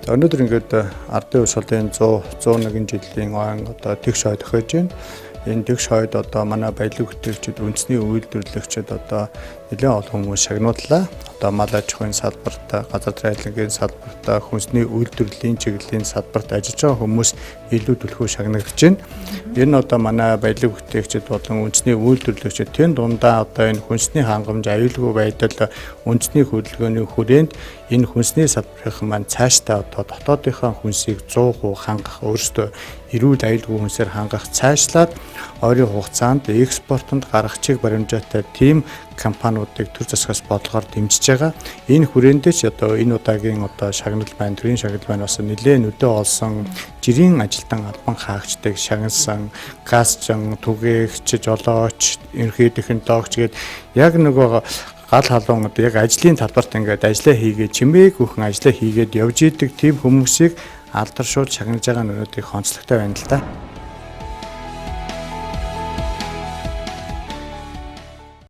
Өнөөдөр ингээд ардын ус холын 101 жилийн ойн одоо тэгш хойд тохиож байна. Энэ тэгш хойд одоо манай баялаг бүтээгчид үндэсний үйлдвэрлэгчид одоо нэлээд олон хүмүүс шагнууллаа. Одоо мал аж ахуйн салбарт, газар тариалангийн салбарт, хүнсний үйлдвэрлэлийн чиглэлийн салбарт ажиллаж байгаа хүмүүс илүү түлхүү шагнагдж байна. Энэ одоо манай баялаг бүтээгчид болон үндэсний үйлдвэрлэгчид тэн дундаа одоо энэ хүнсний хангамж, аюулгүй байдал, үндэсний хөдөлгөөний хүрээнд энэ хүнсний салбарын маань цаашдаа одоо дотоодынхаа хүнсийг 100% хангах, өөрсдөө эрүүл аюулгүй хүнсээр хангах цаашлаад ойрын хугацаанд экспортод гаргах чиг баримжаатай тийм компаниудыг төр засгаас бодлогоор дэмжиж байгаа. Энэ хүрээндээ ч одоо энэ удаагийн одоо шагнал байна, төрийн шагнал байна бас нэлээд өдөө олсон жирийн ажилтан албан хаагчдыг шагналсан, газчин, түгээгч, жолооч, ерөнхий технологич гээд яг нөгөө гал халуун одоо яг ажлын талбарт ингээд ажиллаа хийгээд чимээг бүхэн ажиллаа хийгээд явж идэг тийм хүмүүсийг алдаршуул шагнаж байгаа нь өнөөдөр онцлогтой байна л да.